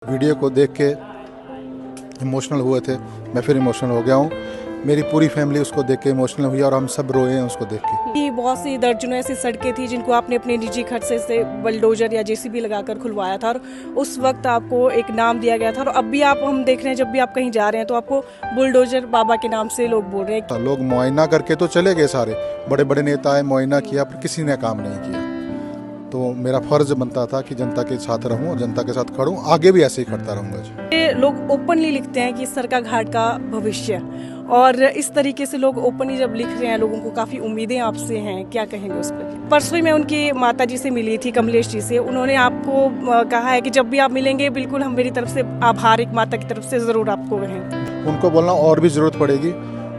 Video को देख के इमोशनल हुए थे। मैं फिर इमोशनल हो गया हूँ। मेरी पूरी फैमिली उसको देख के इमोशनल हुई और हम सब रोए हैं उसको देख के। कि बहुत सी दर्जनों ऐसी सड़कें थी जिनको आपने अपने निजी खर्चे से बलडोजर या जेसीबी लगाकर खुलवाया था और उस वक्त आपको एक नाम दिया गया था। और अब भी आप हम देख रहे हैं, जब भी आप कहीं जा रहे हैं तो आपको बुलडोजर बाबा के नाम से लोग बोल रहे हैं। लोग मुआयना करके तो चले गए, सारे बड़े बड़े नेता आए, मुआयना किया, पर किसी ने काम नहीं किया। तो मेरा फर्ज बनता था कि जनता के साथ रहूं और जनता के साथ खड़ूं। आगे भी ऐसे ही खड़ता रहूंगा जी। ये लोग ओपनली लिखते हैं कि सरका घाट का भविष्य, और इस तरीके से लोग ओपनली जब लिख रहे हैं, लोगों को काफ़ी उम्मीदें आपसे हैं, क्या कहेंगे उस पर? परसों ही मैं उनकी माता जी से मिली थी, कमलेश जी से। उन्होंने आपको कहा है कि जब भी आप मिलेंगे बिल्कुल हम मेरी तरफ से आभार एक माता की तरफ से ज़रूर आपको कहें। उनको बोलना और भी ज़रूरत पड़ेगी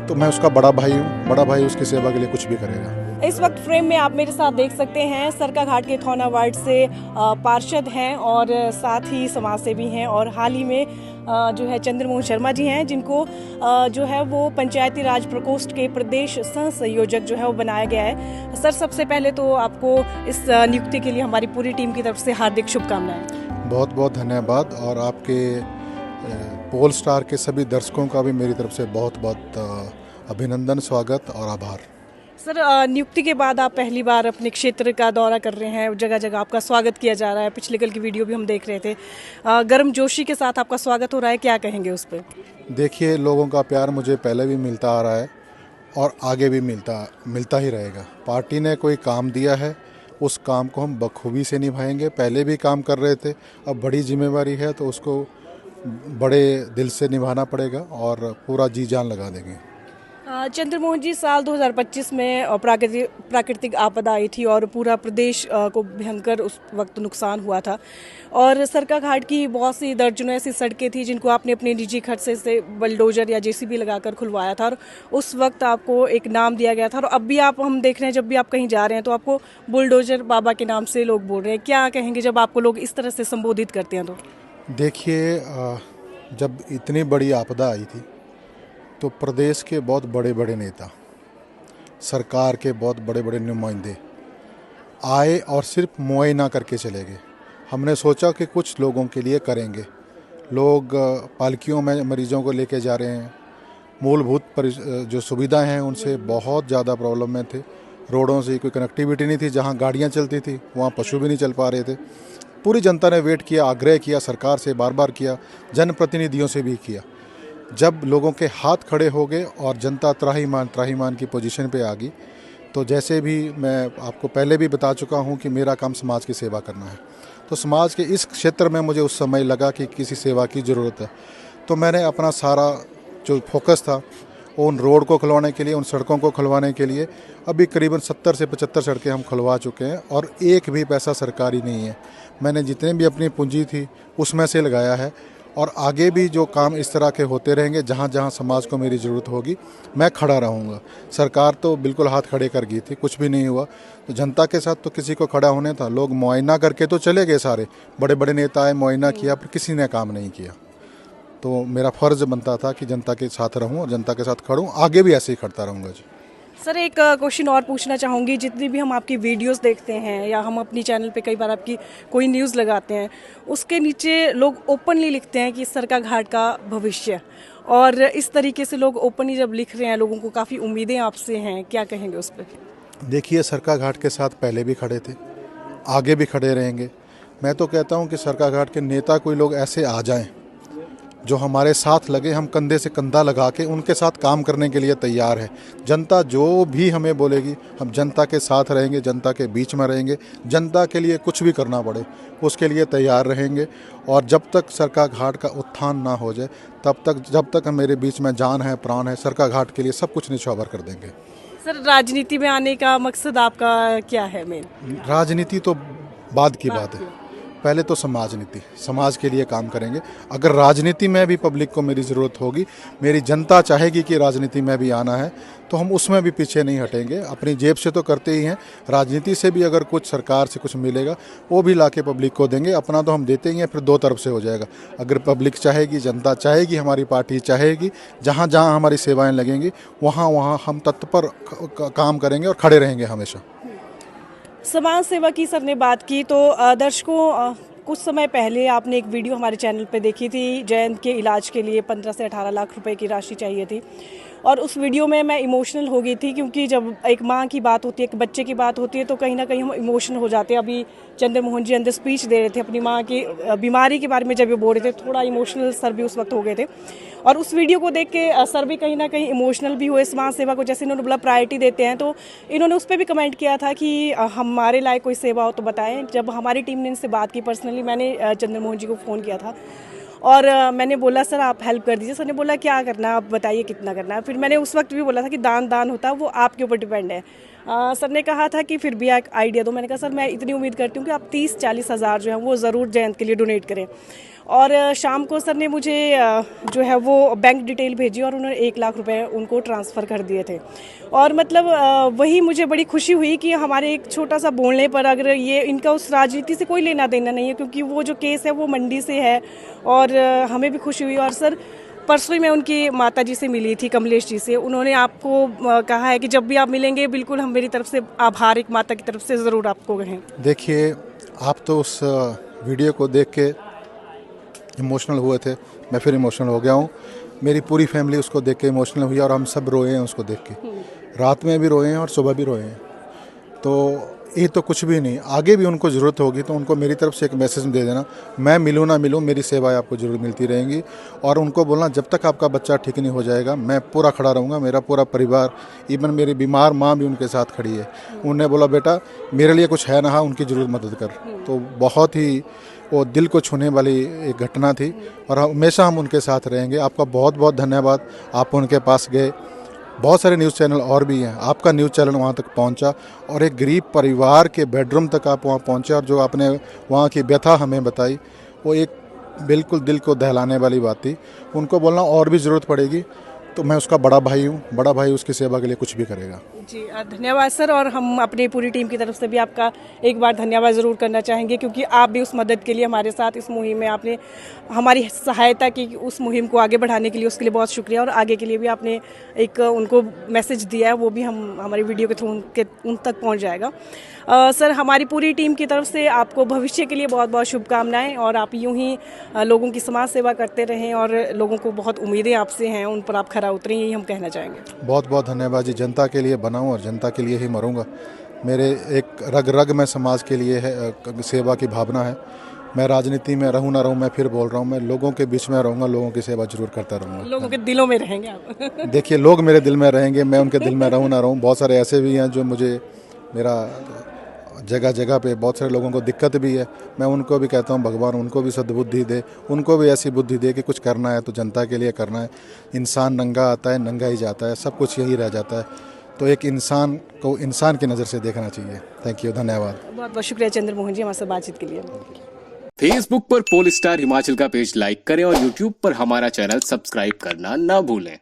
तो मैं उसका बड़ा भाई हूँ, बड़ा भाई उसकी सेवा के लिए कुछ भी करेगा। इस वक्त फ्रेम में आप मेरे साथ देख सकते हैं सरका घाट के थौना वार्ड से पार्षद हैं और साथ ही समाज सेवी हैं, और हाल ही में जो है चंद्रमोहन शर्मा जी हैं, जिनको जो है वो पंचायती राज प्रकोष्ठ के प्रदेश सह संयोजक जो है वो बनाया गया है। सर, सबसे पहले तो आपको इस नियुक्ति के लिए हमारी पूरी टीम की तरफ से हार्दिक शुभकामनाएं। बहुत बहुत धन्यवाद, और आपके पोल स्टार के सभी दर्शकों का भी मेरी तरफ से बहुत बहुत अभिनंदन, स्वागत और आभार। सर, नियुक्ति के बाद आप पहली बार अपने क्षेत्र का दौरा कर रहे हैं, जगह जगह आपका स्वागत किया जा रहा है। पिछले कल की वीडियो भी हम देख रहे थे, गर्म जोशी के साथ आपका स्वागत हो रहा है, क्या कहेंगे उस पर? देखिए, लोगों का प्यार मुझे पहले भी मिलता आ रहा है और आगे भी मिलता ही रहेगा। पार्टी ने कोई काम दिया है, उस काम को हम बखूबी से निभाएंगे। पहले भी काम कर रहे थे, अब बड़ी जिम्मेवारी है तो उसको बड़े दिल से निभाना पड़ेगा और पूरा जी जान लगा देंगे। चंद्रमोहन जी, साल 2025 में प्राकृतिक आपदा आई थी और पूरा प्रदेश को भयंकर उस वक्त नुकसान हुआ था, और सरका घाट की बहुत सी दर्जनों ऐसी सड़कें थी जिनको आपने अपने निजी खर्चे से बलडोजर या जेसीबी लगाकर खुलवाया था, और उस वक्त आपको एक नाम दिया गया था। और अब भी आप हम देख रहे हैं, जब भी आप कहीं जा रहे हैं तो आपको बुलडोजर बाबा के नाम से लोग बोल रहे हैं, क्या कहेंगे जब आपको लोग इस तरह से संबोधित करते हैं? तो देखिए, जब इतनी बड़ी आपदा आई थी तो प्रदेश के बहुत बड़े बड़े नेता, सरकार के बहुत बड़े बड़े नुमाइंदे आए और सिर्फ मुआयना करके चले गए। हमने सोचा कि कुछ लोगों के लिए करेंगे। लोग पालकियों में मरीजों को लेके जा रहे हैं, मूलभूत जो सुविधाएं हैं उनसे बहुत ज़्यादा प्रॉब्लम में थे। रोडों से कोई कनेक्टिविटी नहीं थी, जहां गाड़ियां चलती थी वहां पशु भी नहीं चल पा रहे थे। पूरी जनता ने वेट किया, आग्रह किया, सरकार से बार बार किया, जनप्रतिनिधियों से भी किया। जब लोगों के हाथ खड़े हो गए और जनता त्राहीमान की पोजीशन पे आ गई, तो जैसे भी मैं आपको पहले भी बता चुका हूं कि मेरा काम समाज की सेवा करना है, तो समाज के इस क्षेत्र में मुझे उस समय लगा कि किसी सेवा की ज़रूरत है। तो मैंने अपना सारा जो फोकस था उन रोड को खुलवाने के लिए, उन सड़कों को खुलवाने के लिए, अभी करीबन 70 से 75 सड़कें हम खुलवा चुके हैं और एक भी पैसा सरकारी नहीं है। मैंने जितने भी अपनी पूंजी थी उसमें से लगाया है, और आगे भी जो काम इस तरह के होते रहेंगे, जहाँ जहाँ समाज को मेरी ज़रूरत होगी मैं खड़ा रहूँगा। सरकार तो बिल्कुल हाथ खड़े कर गई थी, कुछ भी नहीं हुआ। तो जनता के साथ तो किसी को खड़ा होने था। लोग मुआयना करके तो चले गए, सारे बड़े बड़े नेता आए, मुआयना किया, पर किसी ने काम नहीं किया। तो मेरा फ़र्ज़ बनता था कि जनता के साथ रहूं और जनता के साथ खड़ूं। आगे भी ऐसे ही खड़ता रहूँगा जी। सर, एक क्वेश्चन और पूछना चाहूँगी। जितनी भी हम आपकी वीडियोस देखते हैं या हम अपनी चैनल पे कई बार आपकी कोई न्यूज़ लगाते हैं, उसके नीचे लोग ओपनली लिखते हैं कि सरका घाट का भविष्य, और इस तरीके से लोग ओपनली जब लिख रहे हैं, लोगों को काफ़ी उम्मीदें आपसे हैं, क्या कहेंगे उस पर? देखिए, सरका घाट के साथ पहले भी खड़े थे, आगे भी खड़े रहेंगे। मैं तो कहता हूं कि सरका घाट के नेता कोई लोग ऐसे आ जाएं जो हमारे साथ लगे, हम कंधे से कंधा लगा के उनके साथ काम करने के लिए तैयार है। जनता जो भी हमें बोलेगी, हम जनता के साथ रहेंगे, जनता के बीच में रहेंगे। जनता के लिए कुछ भी करना पड़े उसके लिए तैयार रहेंगे, और जब तक सरका घाट का उत्थान ना हो जाए, जब तक मेरे बीच में जान है, प्राण है, सरका घाट के लिए सब कुछ निछावर कर देंगे। सर, राजनीति में आने का मकसद आपका क्या है? मेन राजनीति तो बाद की बात है, पहले तो समाज के लिए काम करेंगे। अगर राजनीति में भी पब्लिक को मेरी ज़रूरत होगी, मेरी जनता चाहेगी कि राजनीति में भी आना है, तो हम उसमें भी पीछे नहीं हटेंगे। अपनी जेब से तो करते ही हैं, राजनीति से भी अगर कुछ सरकार से कुछ मिलेगा वो भी लाके पब्लिक को देंगे। अपना तो हम देते ही हैं, फिर दो तरफ से हो जाएगा। अगर पब्लिक चाहेगी, जनता चाहेगी, हमारी पार्टी चाहेगी, जहाँ जहाँ हमारी सेवाएँ लगेंगी वहाँ वहाँ हम तत्पर काम करेंगे और खड़े रहेंगे हमेशा। समाज सेवा की सर ने बात की, तो दर्शकों कुछ समय पहले आपने एक वीडियो हमारे चैनल पे देखी थी, जयंत के इलाज के लिए 15 से 18 लाख रुपए की राशि चाहिए थी। और उस वीडियो में मैं इमोशनल हो गई थी, क्योंकि जब एक माँ की बात होती है, एक बच्चे की बात होती है, तो कहीं ना कहीं हम इमोशनल हो जाते हैं। अभी चंद्र मोहन जी अंदर स्पीच दे रहे थे अपनी माँ की बीमारी के बारे में, जब ये बोल रहे थे, थोड़ा इमोशनल सर भी उस वक्त हो गए थे। और उस वीडियो को देख के सर भी कहीं ना कहीं इमोशनल भी हुए। समाज सेवा को जैसे इन्होंने बोला प्रायोरिटी देते हैं, तो इन्होंने उस पर भी कमेंट किया था कि हमारे लायक कोई सेवा हो तो बताएं। जब हमारी टीम ने इनसे बात की, पर्सनली मैंने चंद्र मोहन जी को फ़ोन किया था और मैंने बोला सर आप हेल्प कर दीजिए। सर ने बोला क्या करना है, आप बताइए कितना करना है। फिर मैंने उस वक्त भी बोला था कि दान दान होता है, वो आपके ऊपर डिपेंड है। सर ने कहा था कि फिर भी एक आइडिया दो। मैंने कहा सर मैं इतनी उम्मीद करती हूँ कि आप 30-40 हज़ार जो है वो ज़रूर जयंत के लिए डोनेट करें। और शाम को सर ने मुझे जो है वो बैंक डिटेल भेजी और उन्होंने 1 लाख रुपए उनको ट्रांसफ़र कर दिए थे। और मतलब वही मुझे बड़ी खुशी हुई कि हमारे एक छोटा सा बोलने पर, अगर ये इनका उस राजनीति से कोई लेना देना नहीं है, क्योंकि वो जो केस है वो मंडी से है। और हमें भी खुशी हुई। और सर परसों ही मैं उनकी माता जी से मिली थी, कमलेश जी से। उन्होंने आपको कहा है कि जब भी आप मिलेंगे बिल्कुल हम मेरी तरफ से आभार एक माता की तरफ से ज़रूर आपको कहें। देखिए, आप तो उस वीडियो को देख के इमोशनल हुए थे, मैं फिर इमोशनल हो गया हूँ। मेरी पूरी फैमिली उसको देख के इमोशनल हुई और हम सब रोए हैं उसको देख के। रात में भी रोए हैं और सुबह भी रोए हैं। तो ये तो कुछ भी नहीं, आगे भी उनको ज़रूरत होगी तो उनको मेरी तरफ से एक मैसेज दे देना, मैं मिलूँ ना मिलूँ, मेरी सेवाएं आपको ज़रूर मिलती रहेंगी। और उनको बोलना जब तक आपका बच्चा ठीक नहीं हो जाएगा मैं पूरा खड़ा रहूँगा, मेरा पूरा परिवार, इवन मेरी बीमार माँ भी उनके साथ खड़ी है। उन्होंने बोला बेटा मेरे लिए कुछ है ना, हाँ उनकी ज़रूर मदद कर। तो बहुत ही वो दिल को छूने वाली एक घटना थी और हमेशा हम उनके साथ रहेंगे। आपका बहुत बहुत धन्यवाद, आप उनके पास गए। बहुत सारे न्यूज़ चैनल और भी हैं, आपका न्यूज़ चैनल वहाँ तक पहुँचा और एक गरीब परिवार के बेडरूम तक आप वहाँ पहुँचे और जो आपने वहाँ की व्यथा हमें बताई, वो एक बिल्कुल दिल को दहलाने वाली बात थी। उनको बोलना और भी ज़रूरत पड़ेगी तो मैं उसका बड़ा भाई हूँ, बड़ा भाई उसकी सेवा के लिए कुछ भी करेगा। जी धन्यवाद सर। और हम अपनी पूरी टीम की तरफ से भी आपका एक बार धन्यवाद ज़रूर करना चाहेंगे, क्योंकि आप भी उस मदद के लिए हमारे साथ इस मुहिम में आपने हमारी सहायता की, उस मुहिम को आगे बढ़ाने के लिए उसके लिए बहुत शुक्रिया। और आगे के लिए भी आपने एक उनको मैसेज दिया है, वो भी हम हमारी वीडियो के थ्रू उन तक पहुँच जाएगा। सर हमारी पूरी टीम की तरफ से आपको भविष्य के लिए बहुत बहुत शुभकामनाएं और आप यूं ही लोगों की समाज सेवा करते रहें और लोगों को बहुत उम्मीदें आपसे हैं, उन पर आप खरा उतरें, यही हम कहना चाहेंगे। बहुत बहुत धन्यवाद जी। जनता के लिए बना हूँ और जनता के लिए ही मरूंगा। मेरे एक रग रग में समाज के लिए है, सेवा की भावना है। मैं राजनीति में रहूँ ना रहूँ, मैं फिर बोल रहा हूँ, मैं लोगों के बीच में रहूँगा, लोगों की सेवा जरूर करता रहूँगा। लोगों के दिलों में रहेंगे आप। देखिए, लोग मेरे दिल में रहेंगे, मैं उनके दिल में रहूँ ना रहूँ। बहुत सारे ऐसे भी हैं जो मुझे, मेरा जगह जगह पे बहुत सारे लोगों को दिक्कत भी है, मैं उनको भी कहता हूँ भगवान उनको भी सद्बुद्धि दे, उनको भी ऐसी बुद्धि दे कि कुछ करना है तो जनता के लिए करना है। इंसान नंगा आता है नंगा ही जाता है, सब कुछ यही रह जाता है। तो एक इंसान को इंसान की नज़र से देखना चाहिए। थैंक यू, धन्यवाद। बहुत बहुत शुक्रिया चंद्र मोहन जी हमारे साथ बातचीत के लिए। फेसबुक पर पोल स्टार हिमाचल का पेज लाइक करें और यूट्यूब पर हमारा चैनल सब्सक्राइब करना ना भूलें।